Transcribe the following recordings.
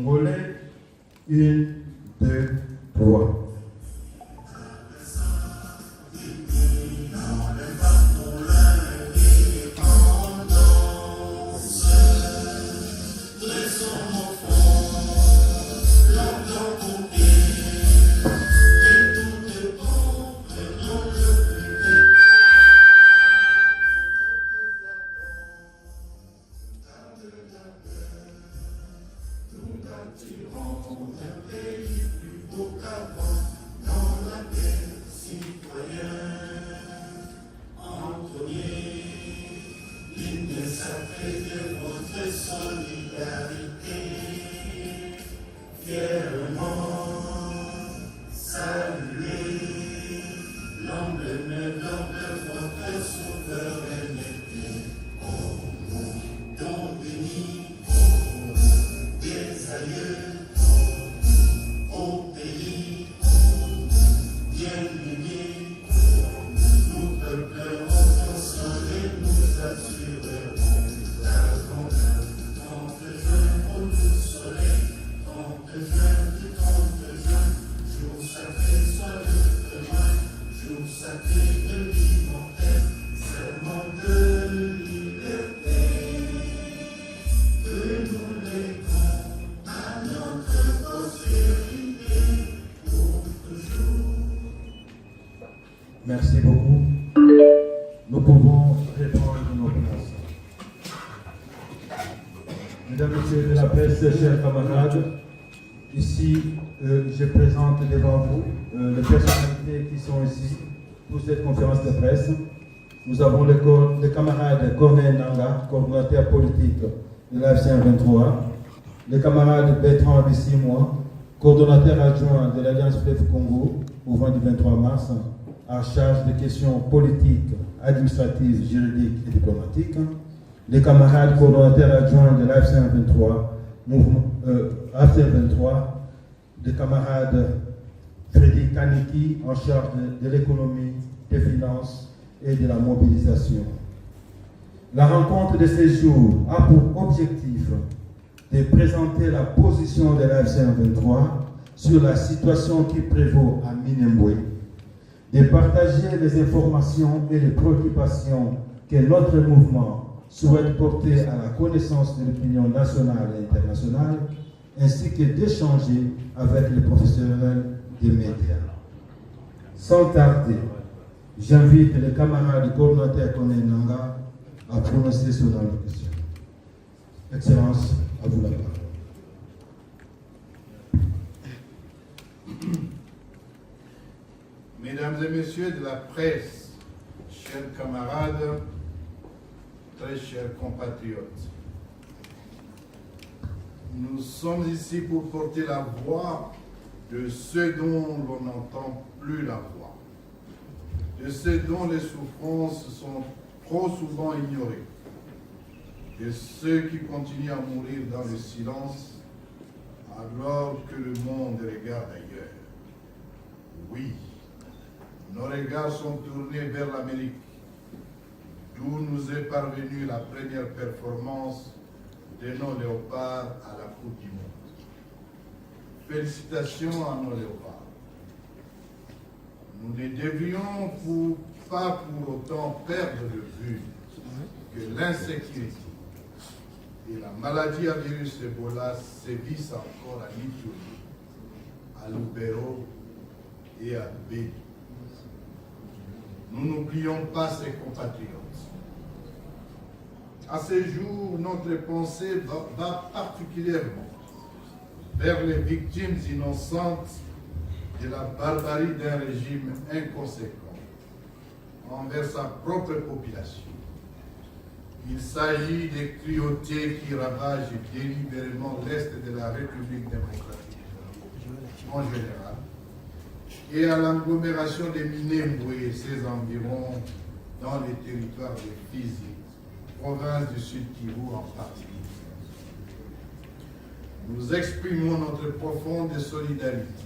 congolais. 1, 2, 3. Merci beaucoup. Nous pouvons reprendre nos places. Mesdames et messieurs de la presse, chers camarades, ici, je présente devant vous les personnalités qui sont ici pour cette conférence de presse. Nous avons le camarade Corneille Nanga, coordinateur politique de l'AFC 23, le camarade Bertrand Bissimois, coordonnateur adjoint de l'Alliance Fleuve Congo, au vent du 23 mars, en charge des questions politiques, administratives, juridiques et diplomatiques. Les camarades coordonnateurs adjoints de l'AFC 23, AFC 23, les camarades Frédéric Kaniki, en charge de l'économie, des finances et de la mobilisation. La rencontre de ces jours a pour objectif de présenter la position de l'AFC 23 sur la situation qui prévaut à Minembwe, de partager les informations et les préoccupations que notre mouvement souhaite porter à la connaissance de l'opinion nationale et internationale, ainsi que d'échanger avec les professionnels des médias. Sans tarder, j'invite les camarades du coordinateur Corneille Nanga à prononcer son allocution. Excellence, à vous la parole. Mesdames et messieurs de la presse, chers camarades, très chers compatriotes, nous sommes ici pour porter la voix de ceux dont l'on n'entend plus la voix, de ceux dont les souffrances sont trop souvent ignorées, de ceux qui continuent à mourir dans le silence alors que le monde regarde ailleurs. Oui, nos regards sont tournés vers l'Amérique, d'où nous est parvenue la première performance de nos léopards à la Coupe du Monde. Félicitations à nos léopards. Nous ne devrions pas pour autant perdre de vue que l'insécurité et la maladie à virus Ebola sévissent encore à Ituri, à Lubero et à Béni. Nous n'oublions pas ces compatriotes. À ce jour, notre pensée va particulièrement vers les victimes innocentes de la barbarie d'un régime inconséquent envers sa propre population. Il s'agit des cruautés qui ravagent délibérément l'Est de la République démocratique en général et à l'agglomération de Minembwe et ses environs dans les territoires de Fizi, province du Sud Kivu en particulier. Nous exprimons notre profonde solidarité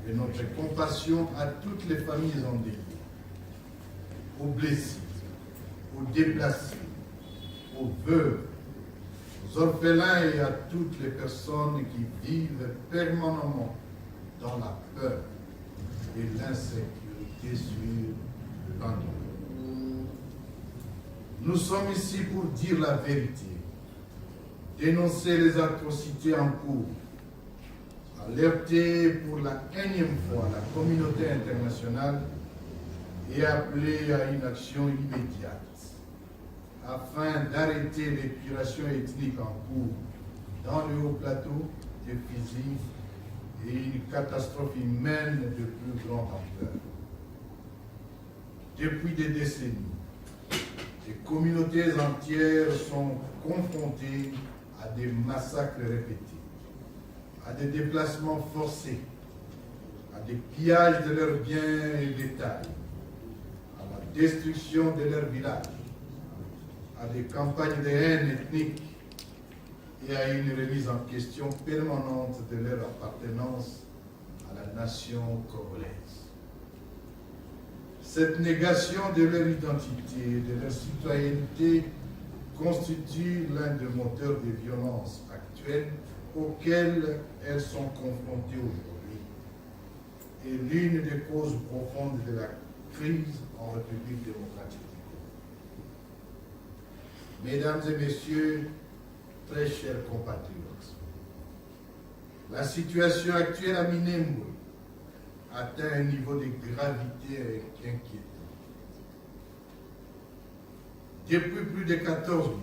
et notre compassion à toutes les familles endeuillées, aux blessés, aux déplacés, aux veuves, aux orphelins et à toutes les personnes qui vivent permanemment dans la peur et l'insécurité sur l'ennui. Nous sommes ici pour dire la vérité, dénoncer les atrocités en cours, alerter pour la énième fois la communauté internationale et appeler à une action immédiate afin d'arrêter l'épuration ethnique en cours dans le haut plateau de Fizi et une catastrophe humaine de plus grande ampleur. Depuis des décennies, des communautés entières sont confrontées à des massacres répétés, à des déplacements forcés, à des pillages de leurs biens et bétail, à la destruction de leurs villages, à des campagnes de haine ethnique et à une remise en question permanente de leur appartenance à la nation congolaise. Cette négation de leur identité et de leur citoyenneté constitue l'un des moteurs des violences actuelles auxquelles elles sont confrontées aujourd'hui et l'une des causes profondes de la crise en République démocratique. Mesdames et messieurs, très chers compatriotes, la situation actuelle à Minembwe atteint un niveau de gravité inquiétant. Depuis plus de 14 mois,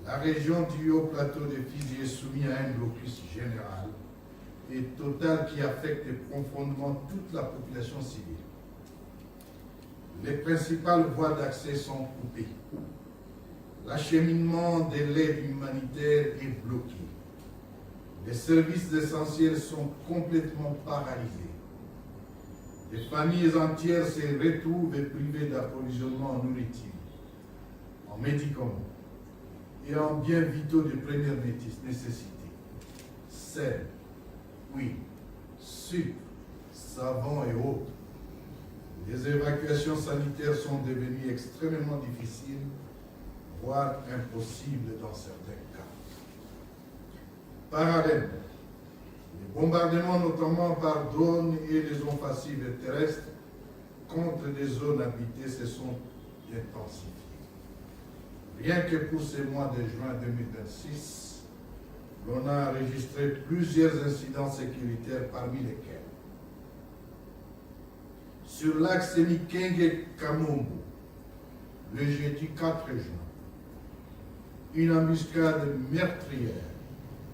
la région du haut plateau de Fizi est soumise à un blocus général et total qui affecte profondément toute la population civile. Les principales voies d'accès sont coupées. L'acheminement de l'aide humanitaire est bloqué. Les services essentiels sont complètement paralysés. Les familles entières se retrouvent privées d'approvisionnement en nourriture, en médicaments et en biens vitaux de première nécessité. Sel, huile, sucre, savon et autres. Les évacuations sanitaires sont devenues extrêmement difficiles, voire impossibles dans certains cas. Parallèlement, les bombardements, notamment par drones et les offensives terrestres contre des zones habitées, se sont intensifiées. Rien que pour ces mois de juin 2026, l'on a enregistré plusieurs incidents sécuritaires, parmi lesquels sur l'axe Mikenge-Kamombo, le jeudi 4 juin, une embuscade meurtrière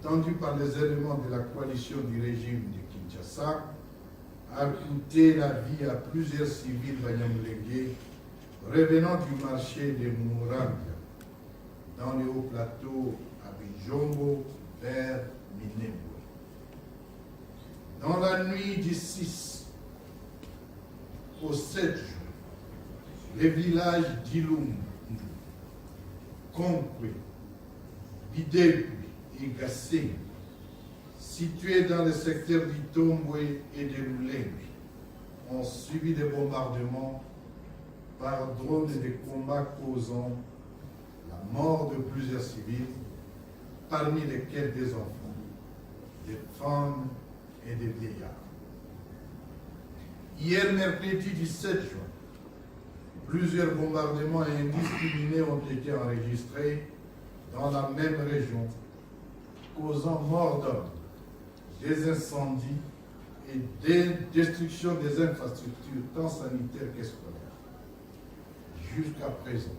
tendue par les éléments de la coalition du régime de Kinshasa a coûté la vie à plusieurs civils banyamulenge revenant du marché de Mouranga dans le haut plateau à Bijombo vers Minembwe. Dans la nuit du 6 au 7 juin, les villages d'Ilum, Konkwe, Bidepui et Gassé, situés dans le secteur d'Itombwe et de Lulengue, ont subi des bombardements par drones et des combats causant la mort de plusieurs civils, parmi lesquels des enfants, des femmes et des vieillards. Hier, mercredi 17 juin, plusieurs bombardements indiscriminés ont été enregistrés dans la même région, causant mort d'hommes, des incendies et des destructions des infrastructures tant sanitaires que scolaires. Jusqu'à présent,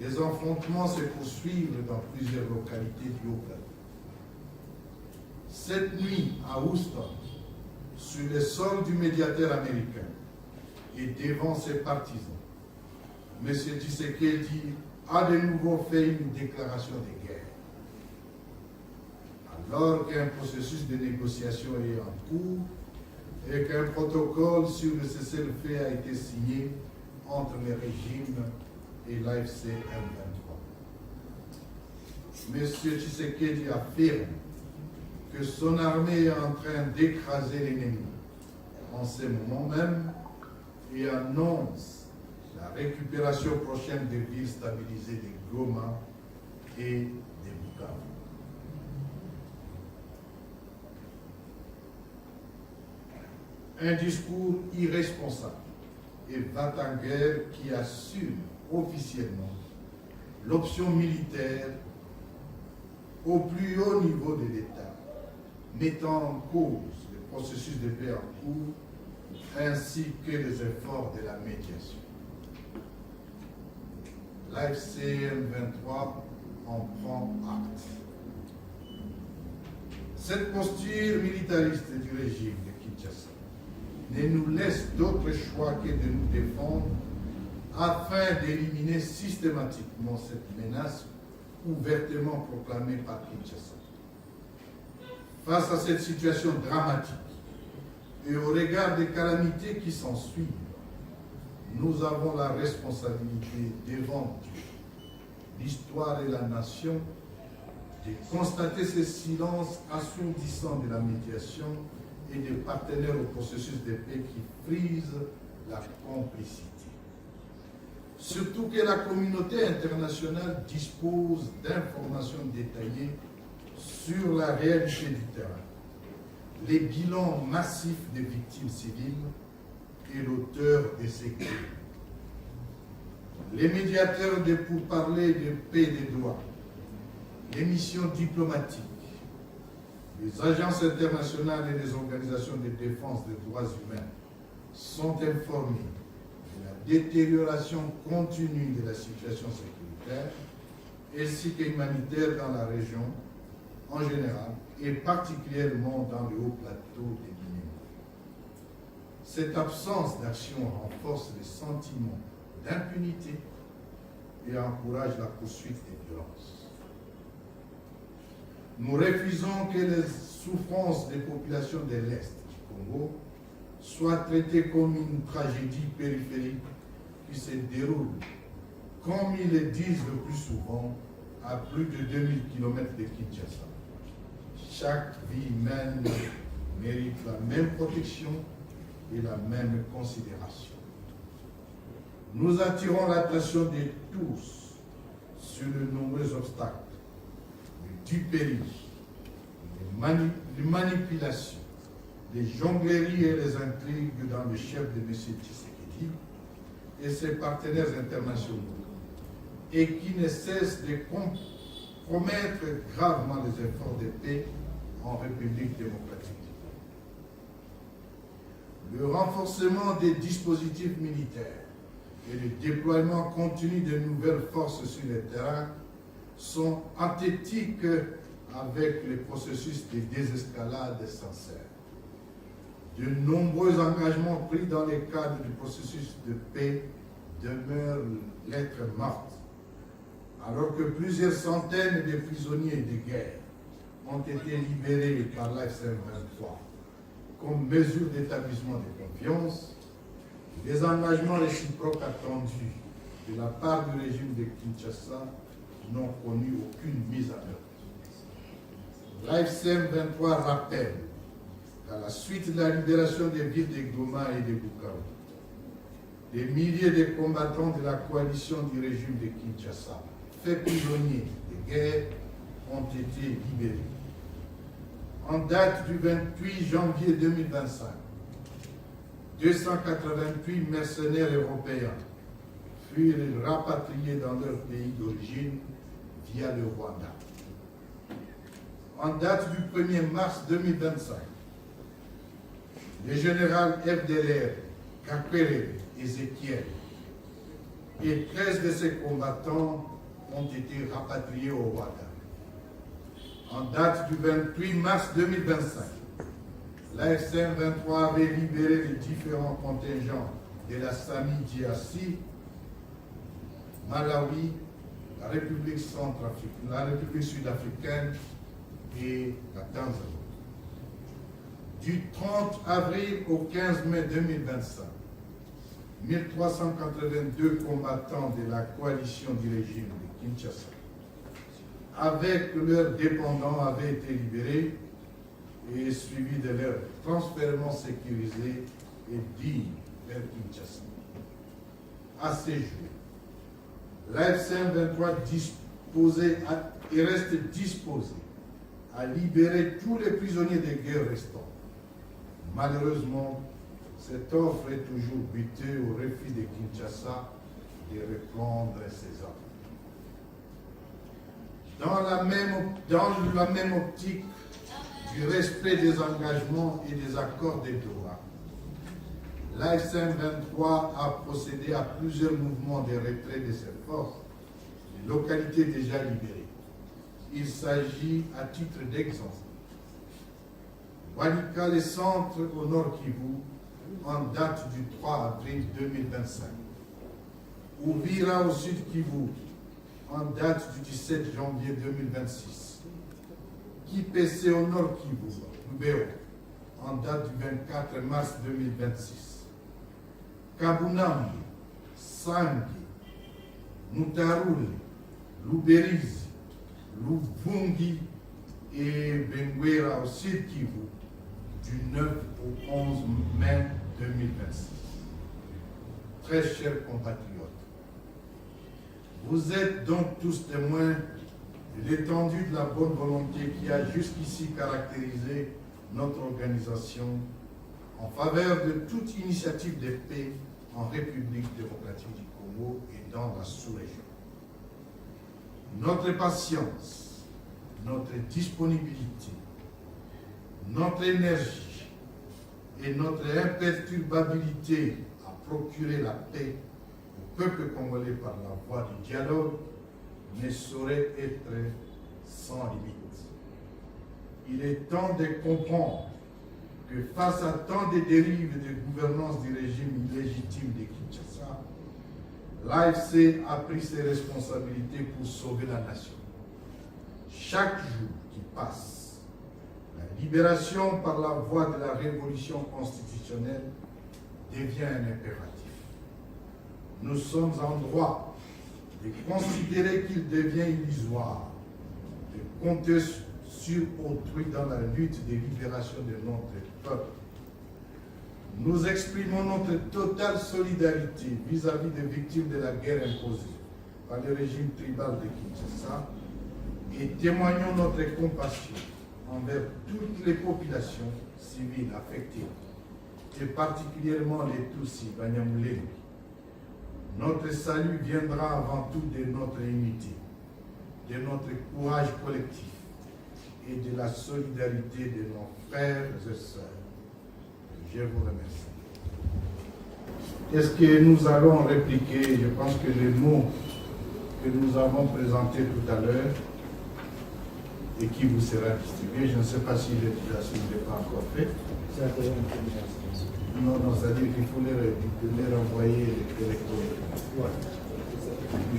les affrontements se poursuivent dans plusieurs localités du Haut-Plateau. Cette nuit, à Houston, sur le sol du médiateur américain et devant ses partisans, M. Tshisekedi a de nouveau fait une déclaration de guerre. Alors qu'un processus de négociation est en cours et qu'un protocole sur le cessez-le-feu a été signé entre le régime et l'AFC M23. M. Tshisekedi affirme que son armée est en train d'écraser l'ennemi en ce moment même et annonce la récupération prochaine des villes stabilisées de Goma et des Bukavu. Un discours irresponsable et va-t-en-guerre qui assume officiellement l'option militaire au plus haut niveau de l'État, mettant en cause le processus de paix en cours ainsi que les efforts de la médiation. L'AFCM 23 en prend acte. Cette posture militariste du régime de Kinshasa ne nous laisse d'autre choix que de nous défendre afin d'éliminer systématiquement cette menace ouvertement proclamée par Kinshasa. Face à cette situation dramatique et au regard des calamités qui s'ensuivent, nous avons la responsabilité devant Dieu, l'histoire et la nation de constater ce silence assourdissant de la médiation et des partenaires au processus de paix qui frise la complicité. Surtout que la communauté internationale dispose d'informations détaillées sur la réalité du terrain, les bilans massifs des victimes civiles et l'auteur de ces crimes. Les médiateurs de pourparlers de paix des droits, les missions diplomatiques, les agences internationales et les organisations de défense des droits humains sont informés de la détérioration continue de la situation sécuritaire ainsi qu'humanitaire dans la région en général et particulièrement dans le haut plateau des Guinéens. Cette absence d'action renforce les sentiments d'impunité et encourage la poursuite des violences. Nous refusons que les souffrances des populations de l'Est du Congo soient traitées comme une tragédie périphérique qui se déroule, comme ils le disent le plus souvent, à plus de 2000 km de Kinshasa. Chaque vie humaine mérite la même protection et la même considération. Nous attirons l'attention de tous sur les nombreux obstacles, les dupéries, les manipulations, les jongleries et les intrigues dans le chef de M. Tshisekedi et ses partenaires internationaux, et qui ne cessent de compromettre gravement les efforts de paix en République démocratique. Le renforcement des dispositifs militaires et le déploiement continu de nouvelles forces sur le terrain sont antithétiques avec le processus de désescalade sincère. De nombreux engagements pris dans le cadre du processus de paix demeurent lettres mortes, alors que plusieurs centaines de prisonniers de guerre ont été libérés par l'AFCM 23 comme mesure d'établissement de confiance. Les engagements réciproques attendus de la part du régime de Kinshasa n'ont connu aucune mise en œuvre. L'AFCM 23 rappelle qu'à la suite de la libération des villes de Goma et de Bukavu, des milliers de combattants de la coalition du régime de Kinshasa, faits prisonniers de guerre, ont été libérés. En date du 28 janvier 2025, 288 mercenaires européens furent rapatriés dans leur pays d'origine via le Rwanda. En date du 1er mars 2025, le général FDLR, Kakwere Ezekiel, et 13 de ses combattants ont été rapatriés au Rwanda. En date du 28 mars 2025, l'AFCM 23 avait libéré les différents contingents de la SAMI DRC, Malawi, la République centrafricaine, la République sud-africaine et la Tanzanie. Du 30 avril au 15 mai 2025, 1382 combattants de la coalition du régime de Kinshasa, avec leurs dépendants, avaient été libérés et suivis de leur transfèrement sécurisé et digne vers Kinshasa. À ces jours, l'AFCM 23 et reste disposé à libérer tous les prisonniers de guerre restants. Malheureusement, cette offre est toujours butée au refus de Kinshasa de reprendre ses armes. Dans la même optique du respect des engagements et des accords de Doha, l'AFC 23 a procédé à plusieurs mouvements de retrait de ses forces des localités déjà libérées. Il s'agit, à titre d'exemple, Walikale Centre au Nord Kivu, en date du 3 avril 2025. Ouvira au Sud Kivu, en date du 17 janvier 2026. Kipese au Nord Kivu, Lubero, en date du 24 mars 2026. Kabunambi, Sangi, Mutarule, Luberizi, Luvungi et Benguera au Sud Kivu, du 9 au 11 mai 2026. Très chers compatriotes, vous êtes donc tous témoins de l'étendue de la bonne volonté qui a jusqu'ici caractérisé notre organisation en faveur de toute initiative de paix en République démocratique du Congo et dans la sous-région. Notre patience, notre disponibilité, notre énergie et notre imperturbabilité à procurer la paix au peuple congolais par la voie du dialogue ne saurait être sans limite. Il est temps de comprendre que face à tant de dérives de gouvernance du régime illégitime de Kinshasa, l'AFC a pris ses responsabilités pour sauver la nation. Chaque jour qui passe, la libération par la voie de la révolution constitutionnelle devient un impératif. Nous sommes en droit de considérer qu'il devient illusoire de compter sur autrui dans la lutte de libération de notre peuple. Nous exprimons notre totale solidarité vis-à-vis des victimes de la guerre imposée par le régime tribal de Kinshasa et témoignons notre compassion envers toutes les populations civiles affectées, et particulièrement les Tutsis, Banyamulenge. Notre salut viendra avant tout de notre unité, de notre courage collectif et de la solidarité de nos frères et sœurs. Je vous remercie. Est-ce que nous allons répliquer? Je pense que les mots que nous avons présentés tout à l'heure et qui vous sera distribué, je ne sais pas si l'éducation n'est pas encore faite. Non, c'est-à-dire qu'il faut les renvoyer électroniquement.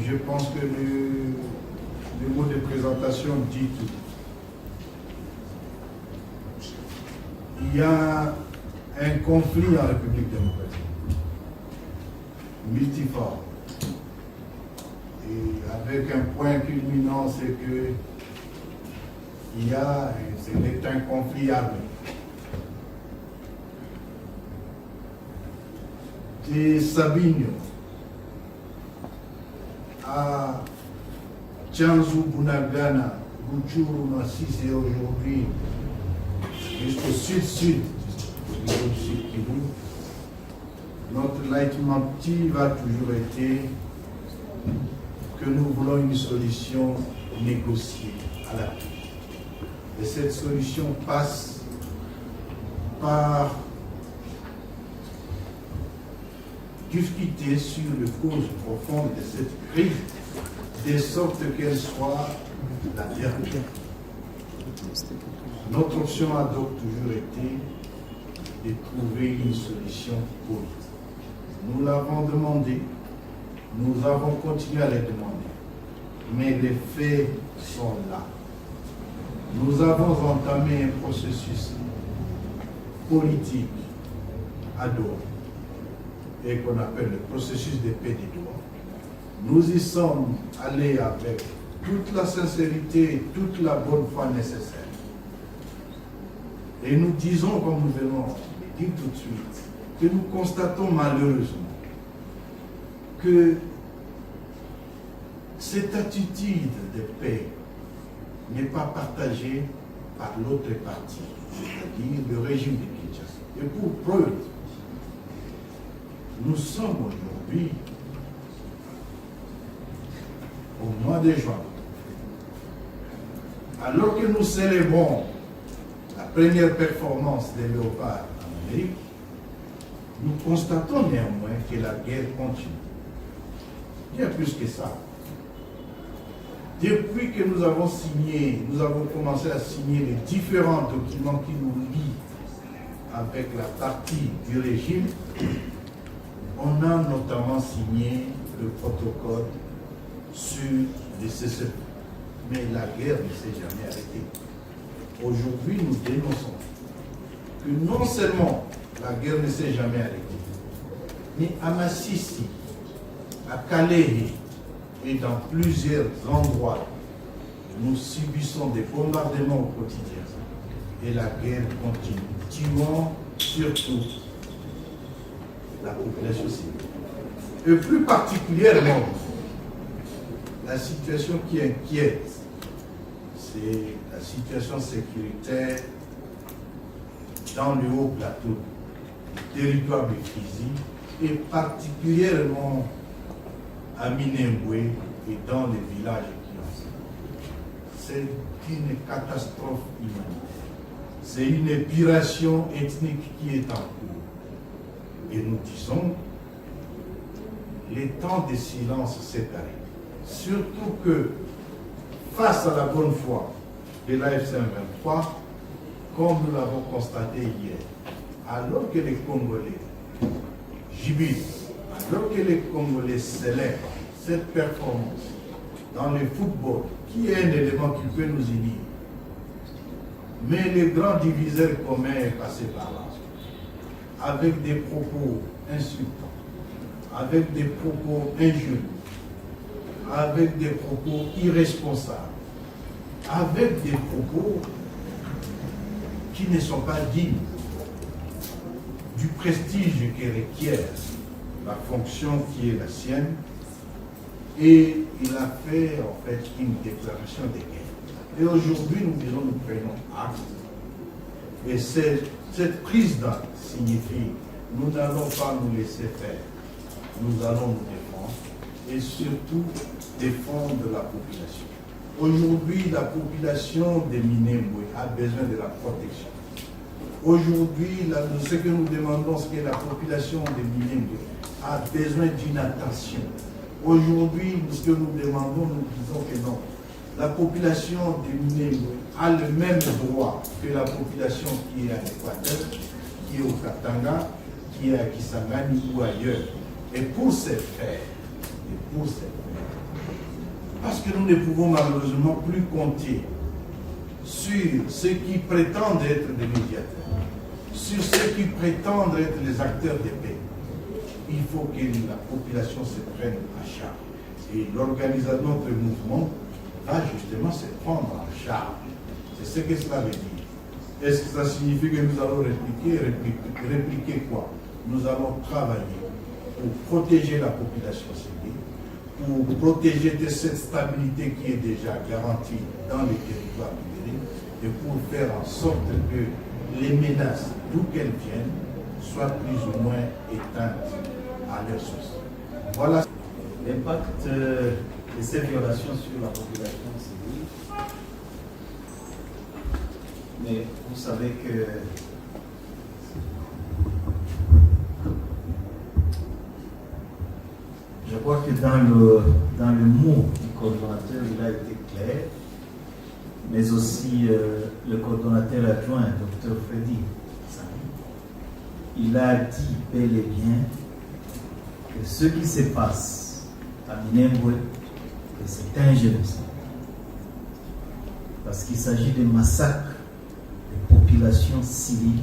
Je pense que le mot de présentation dit tout. Il y a un conflit en République démocratique, multiforme, et avec un point culminant, c'est que c'est un conflit armé. De Sabinho à Tchanzu, Bunagana, Butchuru, Massisi et aujourd'hui jusqu'au sud-sud du sud Kivu, notre leitmotiv a toujours été que nous voulons une solution négociée à la paix. Et cette solution passe par discuter sur les causes profondes de cette crise, de sorte qu'elle soit la dernière. Notre option a donc toujours été de trouver une solution politique. Nous l'avons demandé, nous avons continué à les demander, mais les faits sont là. Nous avons entamé un processus politique à Doha, et qu'on appelle le processus de paix de Doha. Nous y sommes allés avec toute la sincérité et toute la bonne foi nécessaire. Et nous disons, comme nous venons de dire tout de suite, que nous constatons malheureusement que cette attitude de paix n'est pas partagée par l'autre partie, c'est-à-dire le régime de Kinshasa. Et pour preuve, nous sommes aujourd'hui au mois de juin, alors que nous célébrons la première performance des léopards en Amérique, nous constatons néanmoins que la guerre continue. Bien plus que ça. Depuis que nous avons commencé à signer les différents documents qui nous lient avec la partie du régime, on a notamment signé le protocole sur les cessez-le-feu. Mais la guerre ne s'est jamais arrêtée. Aujourd'hui, nous dénonçons que non seulement la guerre ne s'est jamais arrêtée, mais à Massissi, à Calais et dans plusieurs endroits, nous subissons des bombardements au quotidien. Et la guerre continue, tuant surtout la population civile. Et plus particulièrement, la situation qui inquiète, c'est la situation sécuritaire dans le haut plateau du territoire de Kizi et particulièrement à Minembwe et dans les villages qui en sont. C'est une catastrophe humanitaire. C'est une épuration ethnique qui est en cours. Et nous disons, les temps de silence s'est arrêté. Surtout que, face à la bonne foi de l'AFC 23, comme nous l'avons constaté hier, alors que les Congolais jubilent, alors que les Congolais célèbrent cette performance dans le football, qui est un élément qui peut nous unir, mais le grand diviseur commun est passé par là, avec des propos insultants, avec des propos injurieux, avec des propos irresponsables, avec des propos qui ne sont pas dignes du prestige que requiert la fonction qui est la sienne. Et il a fait en fait une déclaration de guerre. Et aujourd'hui, nous disons, nous prenons acte. Et cette prise d'acte signifie, nous n'allons pas nous laisser faire. Nous allons nous défendre et surtout défendre la population. Aujourd'hui, la population de Minembwe a besoin de la protection. Aujourd'hui, ce que nous demandons, c'est que la population de Minembwe a besoin d'une attention. Aujourd'hui, ce que nous demandons, nous disons que non. La population de Minembwe a le même droit que la population qui est à l'Équateur, qui est au Katanga, qui est à Kisangani ou ailleurs. Et pour ce faire, parce que nous ne pouvons malheureusement plus compter sur ceux qui prétendent être des médiateurs, sur ceux qui prétendent être les acteurs de paix. Il faut que la population se prenne en charge. Et l'organisation de notre mouvement va justement se prendre en charge. C'est ce que cela veut dire. Est-ce que ça signifie que nous allons répliquer quoi? Nous allons travailler pour protéger la population civile, pour protéger de cette stabilité qui est déjà garantie dans les territoires numériques et pour faire en sorte que les menaces, d'où qu'elles viennent, soient plus ou moins éteintes à leur source. Voilà l'impact de ces violations sur la population civile. Mais vous savez que je crois que dans le mot du coordonnateur, il a été clair, mais aussi le coordonnateur adjoint, Dr Freddy Sani, il a dit bel et bien que ce qui se passe à Minembwe, c'est un génocide. Parce qu'il s'agit de massacres de populations civiles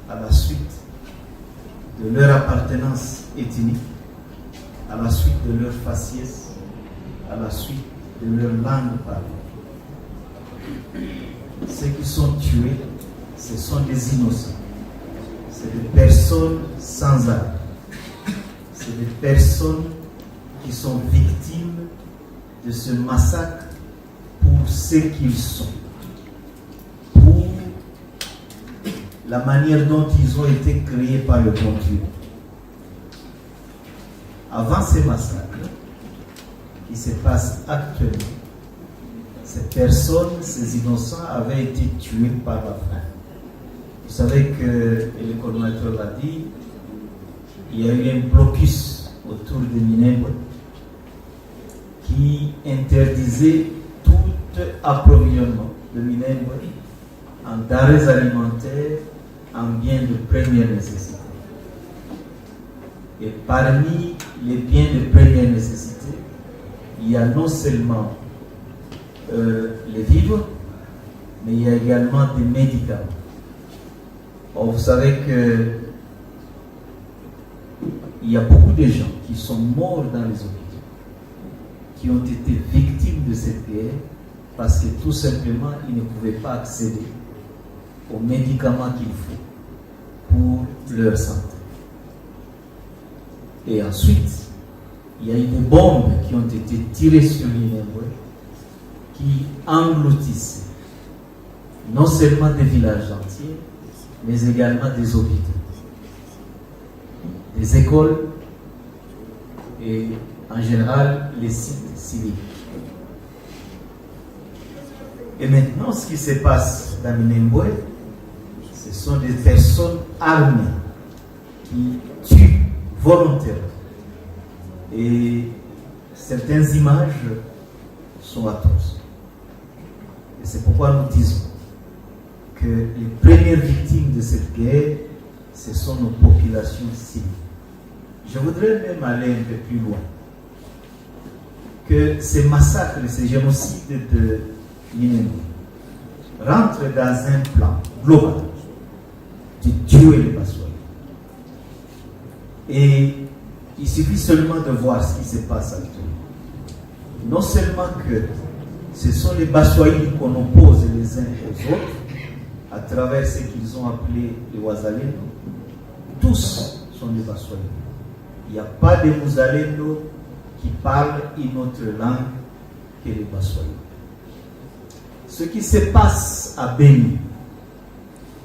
à la suite de leur appartenance ethnique, à la suite de leur faciès, à la suite de leur langue parlée. Ceux qui sont tués, ce sont des innocents. C'est des personnes sans âme. C'est des personnes qui sont victimes de ce massacre pour ce qu'ils sont, pour la manière dont ils ont été créés par le bon Dieu. Avant ces massacres qui se passent actuellement, ces personnes, ces innocents avaient été tués par la faim. Vous savez que, et le coordonnateur l'a dit, il y a eu un blocus autour de Minembwe qui interdisait tout approvisionnement de Minembwe en denrées alimentaires, en biens de première nécessité. Et parmi les biens de première nécessité, il y a non seulement les vivres, mais il y a également des médicaments. Or, vous savez que il y a beaucoup de gens qui sont morts dans les hôpitaux, qui ont été victimes de cette guerre parce que tout simplement ils ne pouvaient pas accéder aux médicaments qu'il faut pour leur santé. Et ensuite, il y a eu des bombes qui ont été tirées sur Minembwe qui engloutissaient non seulement des villages entiers, mais également des hôpitaux, des écoles et en général les sites civils. Et maintenant, ce qui se passe dans Minembwe, ce sont des personnes armées qui tuent volontairement. Et certaines images sont atroces. Et c'est pourquoi nous disons que les premières victimes de cette guerre, ce sont nos populations civiles. Je voudrais même aller un peu plus loin. Que ces massacres, ces génocides de Minembwe rentrent dans un plan global de tuer les Baswahili. Et il suffit seulement de voir ce qui se passe actuellement. Non seulement que ce sont les Baswahili qu'on oppose les uns aux autres, à travers ce qu'ils ont appelé les Wazalendo, tous sont des Baswahili. Il n'y a pas de Muzalendo qui parlent une autre langue que les Baswahili. Ce qui se passe à Beni,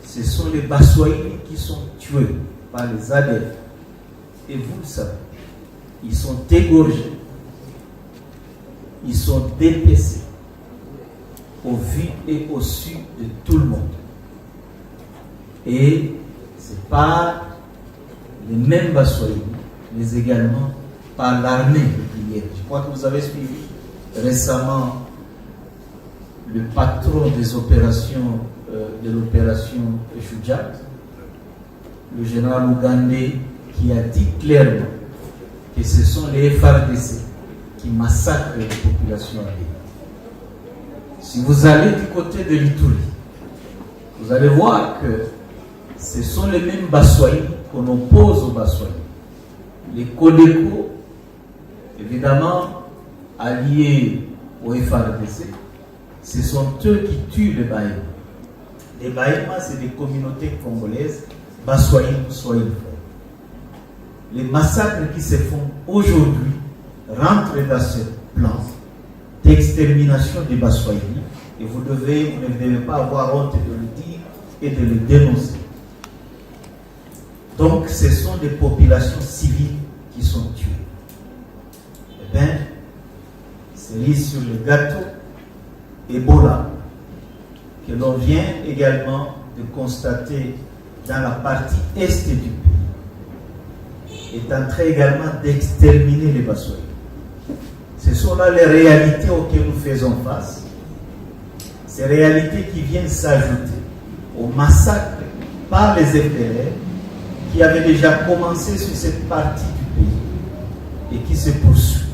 ce sont les Baswahili qui sont tués par les adeptes. Et vous le savez, ils sont égorgés, ils sont dépecés au vu et au su de tout le monde. Et ce n'est pas les mêmes Baswahili, mais également par l'armée régulière. Je crois que vous avez suivi récemment le patron des opérations de l'opération Shujat, le général ougandais, qui a dit clairement que ce sont les FARDC qui massacrent les populations armées. Si vous allez du côté de l'Ituri, vous allez voir que ce sont les mêmes Baswahili qu'on oppose aux Baswahili. Les Kodeko, évidemment, alliés au FARDC, ce sont eux qui tuent les Bahema. Les Bahema, c'est des communautés congolaises, Baswahili, Swahili. Les massacres qui se font aujourd'hui rentrent dans ce plan d'extermination des Baswahili et vous ne devez pas avoir honte de le dire et de le dénoncer. Donc ce sont des populations civiles qui sont tuées. Eh bien, cerise sur le gâteau, Ebola, que l'on vient également de constater dans la partie est du pays, est en train également d'exterminer les Baswahili. Ce sont là les réalités auxquelles nous faisons face. Ces réalités qui viennent s'ajouter au massacre par les FDLR qui avaient déjà commencé sur cette partie du pays et qui se poursuit.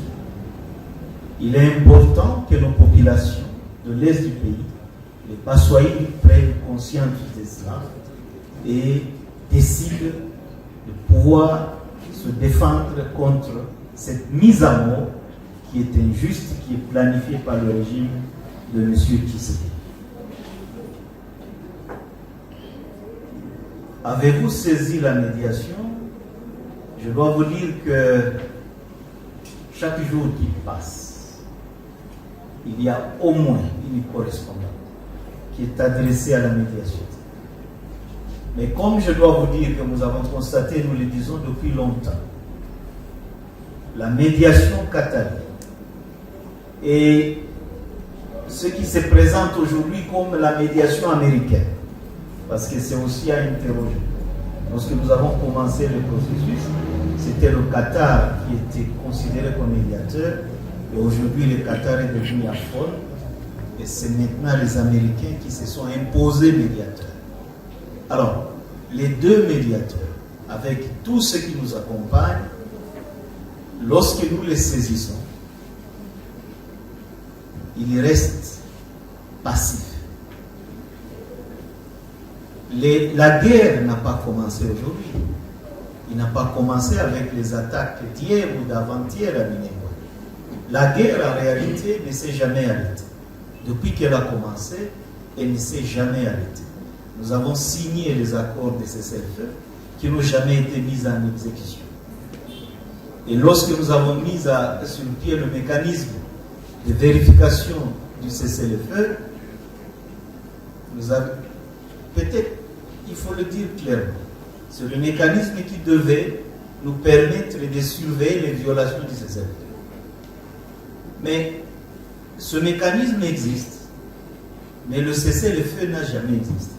Il est important que nos populations de l'Est du pays, les Baswahili, prennent conscience de cela et décident de pouvoir se défendre contre cette mise à mort qui est injuste, qui est planifiée par le régime de M. Tshisekedi. Avez-vous saisi la médiation? Je dois vous dire que chaque jour qui passe, il y a au moins une correspondante qui est adressée à la médiation. Mais comme je dois vous dire que nous avons constaté, nous le disons depuis longtemps, la médiation catalane et ce qui se présente aujourd'hui comme la médiation américaine, parce que c'est aussi à interroger. Lorsque nous avons commencé le processus, c'était le Qatar qui était considéré comme médiateur, et aujourd'hui le Qatar est devenu aphone, et c'est maintenant les Américains qui se sont imposés médiateurs. Alors, les deux médiateurs, avec tous ceux qui nous accompagnent, lorsque nous les saisissons, ils restent passifs. La guerre n'a pas commencé aujourd'hui. Il n'a pas commencé avec les attaques d'hier ou d'avant-hier à Minembwe. La guerre, en réalité, ne s'est jamais arrêtée. Depuis qu'elle a commencé, elle ne s'est jamais arrêtée. Nous avons signé les accords de cessez-le-feu qui n'ont jamais été mis en exécution. Et lorsque nous avons mis sur pied le mécanisme de vérification du cessez-le-feu, nous avons, peut-être, il faut le dire clairement, c'est le mécanisme qui devait nous permettre de surveiller les violations du cessez-le-feu. Mais ce mécanisme existe, mais le cessez-le-feu n'a jamais existé.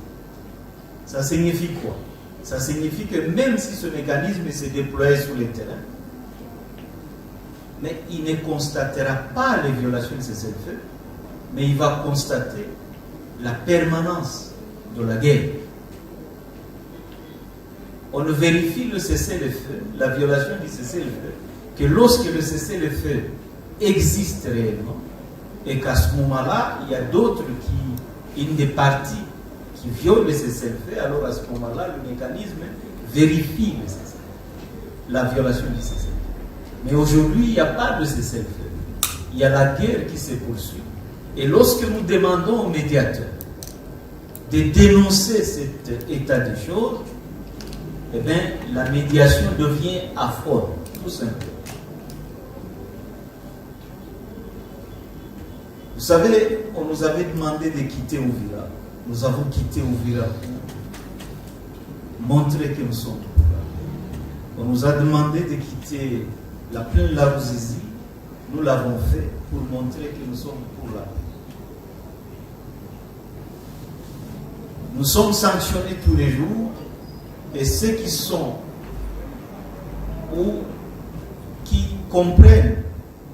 Ça signifie quoi? Ça signifie que même si ce mécanisme s'est déployé sur le terrain, mais il ne constatera pas les violations de cessez-le-feu, mais il va constater la permanence de la guerre. On ne vérifie le cessez-le-feu, la violation du cessez-le-feu, que lorsque le cessez-le-feu existe réellement, et qu'à ce moment-là, il y a d'autres une des parties qui violent le cessez-le-feu, alors à ce moment-là, le mécanisme vérifie le cessez-le-feu, la violation du cessez-le-feu. Mais aujourd'hui, il n'y a pas de cessez-le-feu. Il y a la guerre qui se poursuit. Et lorsque nous demandons aux médiateurs de dénoncer cet état de choses, eh bien, la médiation devient aphone, tout simplement. Vous savez, on nous avait demandé de quitter Uvira. Nous avons quitté Uvira pour montrer que nous sommes là. On nous a demandé de quitter la plaine La Ruzizi. Nous l'avons fait pour montrer que nous sommes pour la paix. Nous sommes sanctionnés tous les jours, et ceux qui sont ou qui comprennent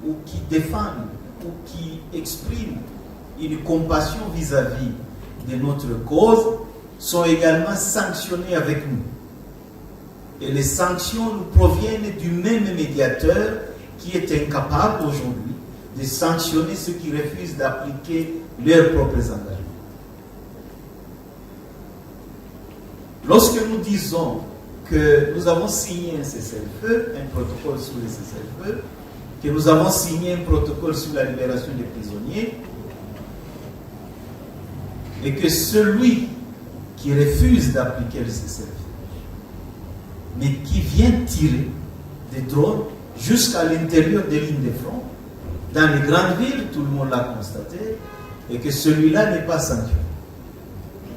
ou qui défendent ou qui expriment une compassion vis-à-vis de notre cause sont également sanctionnés avec nous. Et les sanctions nous proviennent du même médiateur qui est incapable aujourd'hui de sanctionner ceux qui refusent d'appliquer leurs propres engagements. Lorsque nous disons que nous avons signé un cessez-le-feu, un protocole sur le cessez-le-feu, que nous avons signé un protocole sur la libération des prisonniers, et que celui qui refuse d'appliquer le cessez-le-feu, mais qui vient tirer des drones jusqu'à l'intérieur des lignes de front, dans les grandes villes, tout le monde l'a constaté, et que celui-là n'est pas sanctionné.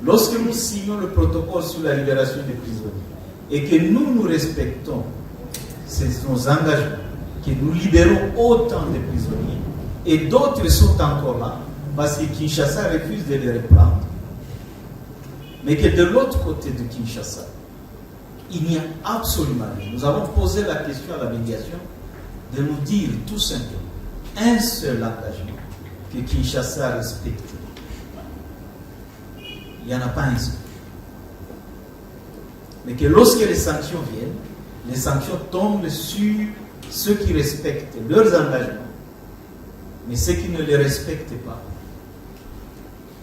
Lorsque nous signons le protocole sur la libération des prisonniers, et que nous respectons nos engagements, que nous libérons autant de prisonniers, et d'autres sont encore là, parce que Kinshasa refuse de les reprendre, mais que de l'autre côté de Kinshasa, il n'y a absolument rien. Nous avons posé la question à la médiation de nous dire tout simplement un seul engagement que Kinshasa respecte. Il n'y en a pas un seul. Mais que lorsque les sanctions viennent, les sanctions tombent sur ceux qui respectent leurs engagements, mais ceux qui ne les respectent pas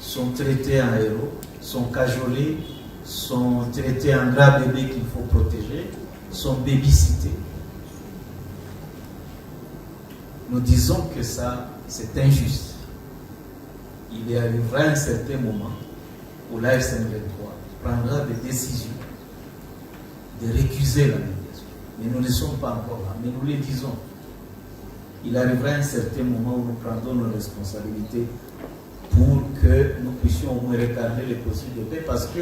sont traités en héros, sont cajolés, sont traités en gras bébés qu'il faut protéger, sont babysités. Nous disons que ça, c'est injuste. Il y arrivera un certain moment où l'ASN 23 prendra des décisions de récuser la médiation. Mais nous ne sommes pas encore là, mais nous le disons. il arrivera un certain moment où nous prendrons nos responsabilités pour que nous puissions au moins regarder le processus de paix, parce que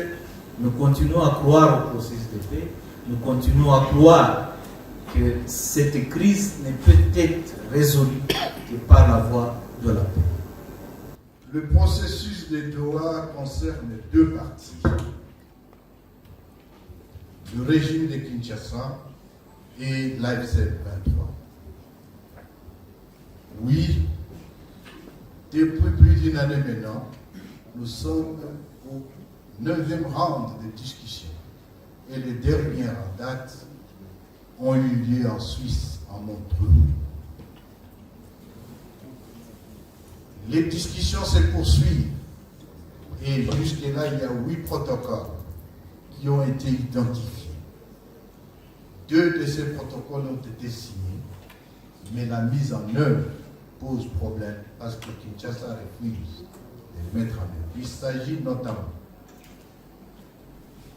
nous continuons à croire au processus de paix, nous continuons à croire que cette crise ne peut être résolue que par la voie de la paix. Le processus de Doha concerne deux parties. Le régime de Kinshasa et l'AFC 23. Oui, depuis plus d'une année maintenant, nous sommes au 9e round de discussion et les dernières en date ont eu lieu en Suisse, en Montreux. Les discussions se poursuivent et jusque-là, il y a 8 protocoles qui ont été identifiés. 2 de ces protocoles ont été signés, mais la mise en œuvre pose problème parce que Kinshasa refuse de mettre en œuvre. Il s'agit notamment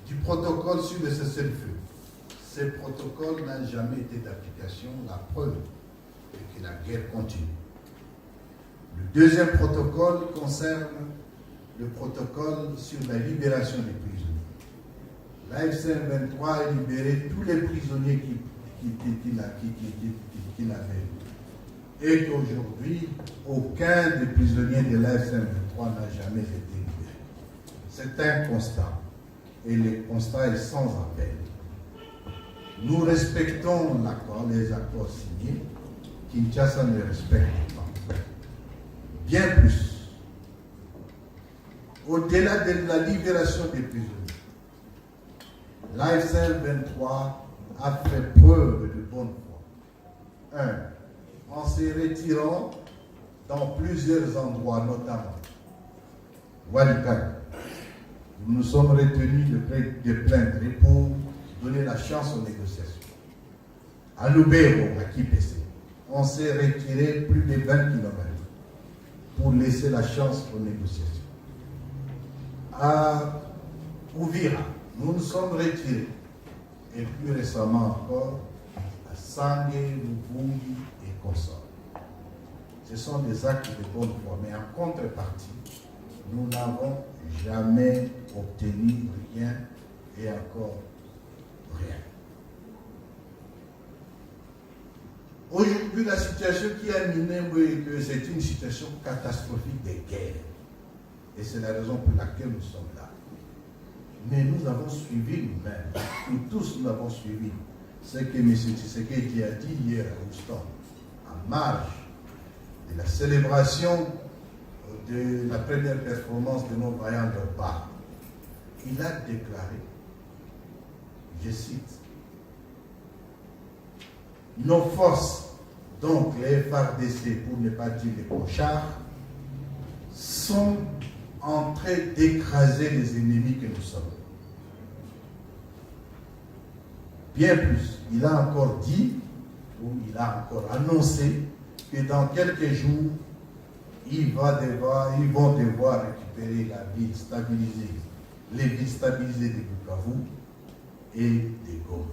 du protocole sur le cessez-le-feu. Ce protocole n'a jamais été d'application, la preuve est que la guerre continue. Le deuxième protocole concerne le protocole sur la libération des prisonniers. L'AFC 23 a libéré tous les prisonniers qu'il avait. Et qu'aujourd'hui, aucun des prisonniers de l'AFC 23 n'a jamais été libéré. C'est un constat. Et le constat est sans appel. Nous respectons l'accord, les accords signés. Kinshasa ne respecte pas. Bien plus, au-delà de la libération des prisonniers, l'AFC 23 a fait preuve de bonne foi. 1. En se retirant dans plusieurs endroits, notamment Walikale, nous nous sommes retenus de plaindre pour donner la chance aux négociations. À Lubero, à Kipese, on s'est retiré plus de 20 km pour laisser la chance aux négociations. À Ouvira, nous nous sommes retirés. Et plus récemment encore, à Sangé, Lubungi et consorts. Ce sont des actes de bonne foi, mais en contrepartie, nous n'avons jamais obtenu rien et encore rien. Aujourd'hui, la situation qui a mené, c'est une situation catastrophique de guerre. Et c'est la raison pour laquelle nous sommes là. Mais nous avons suivi nous-mêmes, nous tous nous avons suivi ce que M. Tshisekedi a dit hier à Houston, en marge de la célébration de la première performance de nos vaillants léopards. Il a déclaré, je cite, nos forces, donc les FARDC, pour ne pas dire les clochards, sont en train d'écraser les ennemis que nous sommes. Bien plus, il a encore dit, ou il a encore annoncé, que dans quelques jours, ils vont devoir récupérer la ville stabilisée, les villes stabilisées de Bukavu et de Goma.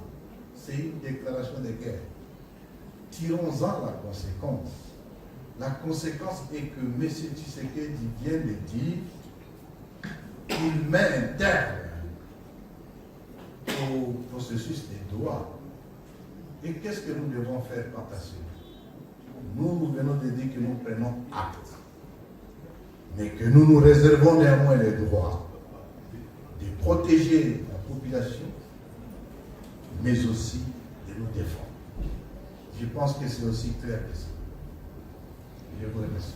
C'est une déclaration de guerre. Tirons-en la conséquence. La conséquence est que M. Tshisekedi vient de dire qu'il met un terme au processus de Doha. Et qu'est-ce que nous devons faire quant à cela? Nous venons de dire que nous prenons acte, mais que nous nous réservons néanmoins le droit de protéger la population, mais aussi de nous défendre. Je pense que c'est aussi clair que ça. Je vous remercie.